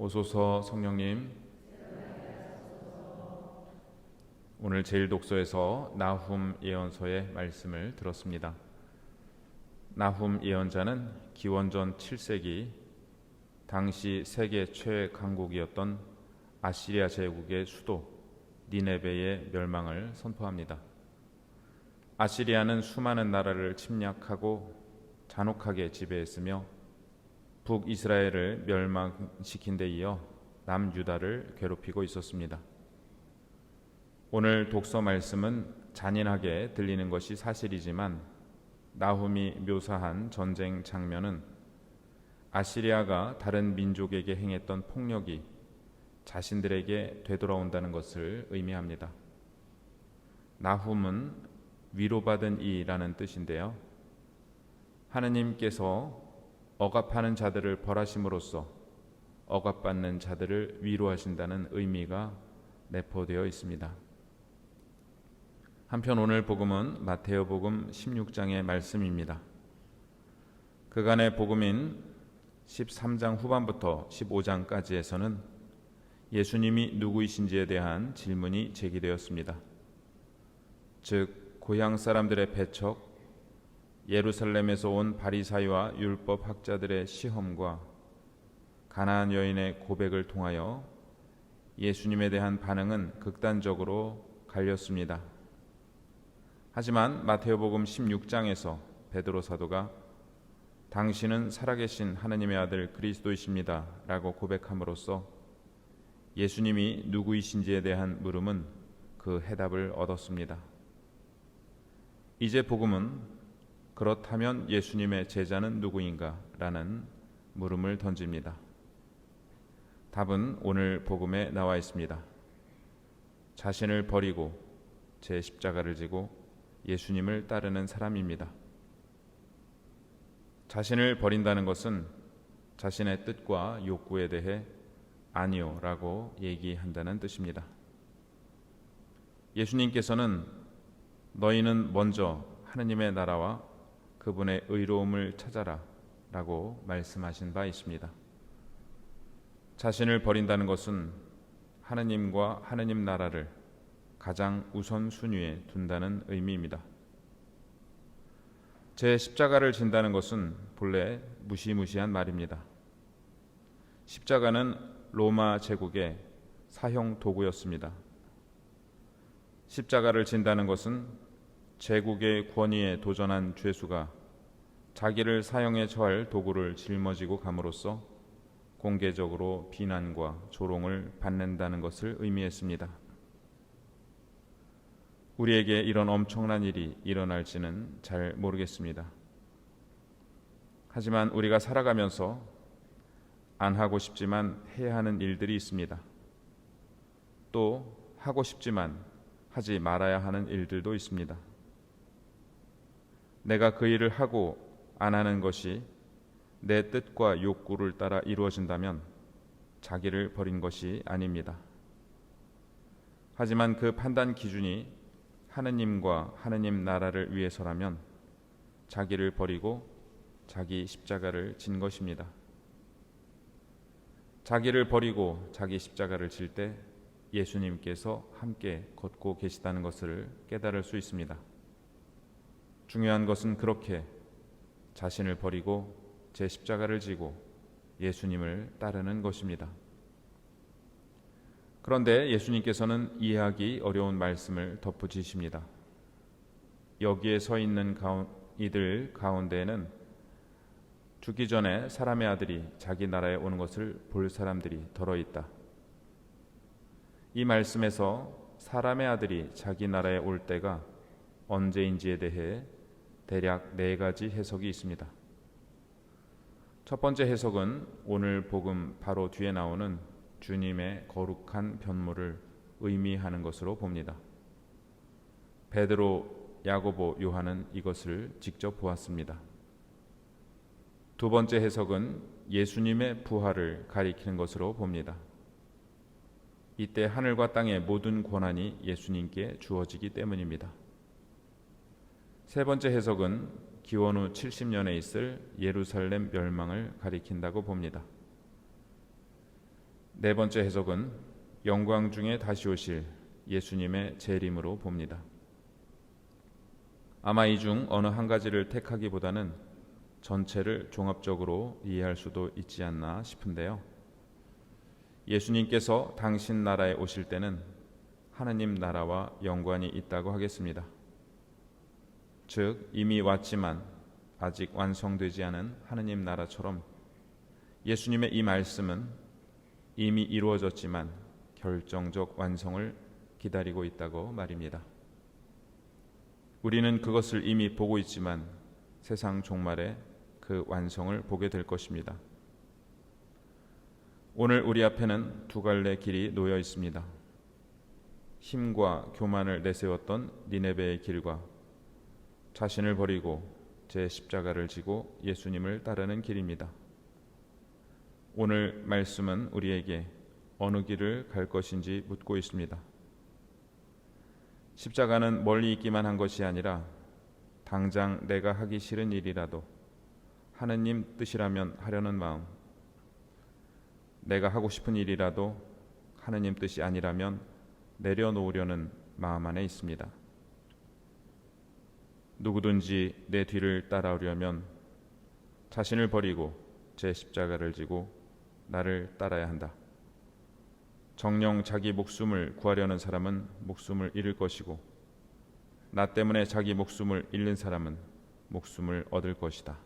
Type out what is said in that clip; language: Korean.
오소서 성령님. 오늘 제일독서에서 나훔 예언서의 말씀을 들었습니다. 나훔 예언자는 기원전 7세기 당시 세계 최강국이었던 아시리아 제국의 수도 니네베의 멸망을 선포합니다. 아시리아는 수많은 나라를 침략하고 잔혹하게 지배했으며 북이스라엘을 멸망시킨 데 이어 남유다를 괴롭히고 있었습니다. 오늘 독서 말씀은 잔인하게 들리는 것이 사실이지만 나훔이 묘사한 전쟁 장면은 아시리아가 다른 민족에게 행했던 폭력이 자신들에게 되돌아온다는 것을 의미합니다. 나훔은 위로받은 이라는 뜻인데요. 하느님께서 억압하는 자들을 벌하심으로써 억압받는 자들을 위로하신다는 의미가 내포되어 있습니다. 한편 오늘 복음은 마태오복음 16장의 말씀입니다. 그간의 복음인 13장 후반부터 15장까지에서는 예수님이 누구이신지에 대한 질문이 제기되었습니다. 즉 고향 사람들의 배척, 예루살렘에서 온 바리사이와 율법 학자들의 시험과 가나안 여인의 고백을 통하여 예수님에 대한 반응은 극단적으로 갈렸습니다. 하지만 마태오복음 16장에서 베드로 사도가 당신은 살아계신 하느님의 아들 그리스도이십니다 라고 고백함으로써 예수님이 누구이신지에 대한 물음은 그 해답을 얻었습니다. 이제 복음은 그렇다면 예수님의 제자는 누구인가? 라는 물음을 던집니다. 답은 오늘 복음에 나와 있습니다. 자신을 버리고 제 십자가를 지고 예수님을 따르는 사람입니다. 자신을 버린다는 것은 자신의 뜻과 욕구에 대해 아니요 라고 얘기한다는 뜻입니다. 예수님께서는 너희는 먼저 하느님의 나라와 그분의 의로움을 찾아라 라고 말씀하신 바 있습니다. 자신을 버린다는 것은 하느님과 하느님 나라를 가장 우선순위에 둔다는 의미입니다. 제 십자가를 진다는 것은 본래 무시무시한 말입니다. 십자가는 로마 제국의 사형 도구였습니다. 십자가를 진다는 것은 제국의 권위에 도전한 죄수가 자기를 사형에 처할 도구를 짊어지고 감으로써 공개적으로 비난과 조롱을 받는다는 것을 의미했습니다. 우리에게 이런 엄청난 일이 일어날지는 잘 모르겠습니다. 하지만 우리가 살아가면서 안 하고 싶지만 해야 하는 일들이 있습니다. 또 하고 싶지만 하지 말아야 하는 일들도 있습니다. 내가 그 일을 하고 안 하는 것이 내 뜻과 욕구를 따라 이루어진다면 자기를 버린 것이 아닙니다. 하지만 그 판단 기준이 하느님과 하느님 나라를 위해서라면 자기를 버리고 자기 십자가를 진 것입니다. 자기를 버리고 자기 십자가를 질 때 예수님께서 함께 걷고 계시다는 것을 깨달을 수 있습니다. 중요한 것은 그렇게 자신을 버리고 제 십자가를 지고 예수님을 따르는 것입니다. 그런데 예수님께서는 이해하기 어려운 말씀을 덧붙이십니다. 여기에 서 있는 이들 가운데에는 죽기 전에 사람의 아들이 자기 나라에 오는 것을 볼 사람들이 덜어 있다. 이 말씀에서 사람의 아들이 자기 나라에 올 때가 언제인지에 대해 대략 4가지 해석이 있습니다. 첫 번째 해석은 오늘 복음 바로 뒤에 나오는 주님의 거룩한 변모를 의미하는 것으로 봅니다. 베드로, 야고보, 요한은 이것을 직접 보았습니다. 두 번째 해석은 예수님의 부활을 가리키는 것으로 봅니다. 이때 하늘과 땅의 모든 권한이 예수님께 주어지기 때문입니다. 세 번째 해석은 기원 후 70년에 있을 예루살렘 멸망을 가리킨다고 봅니다. 네 번째 해석은 영광 중에 다시 오실 예수님의 재림으로 봅니다. 아마 이 중 어느 한 가지를 택하기보다는 전체를 종합적으로 이해할 수도 있지 않나 싶은데요. 예수님께서 당신 나라에 오실 때는 하느님 나라와 연관이 있다고 하겠습니다. 즉 이미 왔지만 아직 완성되지 않은 하느님 나라처럼 예수님의 이 말씀은 이미 이루어졌지만 결정적 완성을 기다리고 있다고 말입니다. 우리는 그것을 이미 보고 있지만 세상 종말에 그 완성을 보게 될 것입니다. 오늘 우리 앞에는 두 갈래 길이 놓여 있습니다. 힘과 교만을 내세웠던 니네베의 길과 자신을 버리고 제 십자가를 지고 예수님을 따르는 길입니다. 오늘 말씀은 우리에게 어느 길을 갈 것인지 묻고 있습니다. 십자가는 멀리 있기만 한 것이 아니라 당장 내가 하기 싫은 일이라도 하느님 뜻이라면 하려는 마음, 내가 하고 싶은 일이라도 하느님 뜻이 아니라면 내려놓으려는 마음 안에 있습니다. 누구든지 내 뒤를 따라오려면 자신을 버리고 제 십자가를 지고 나를 따라야 한다. 정녕 자기 목숨을 구하려는 사람은 목숨을 잃을 것이고 나 때문에 자기 목숨을 잃는 사람은 목숨을 얻을 것이다.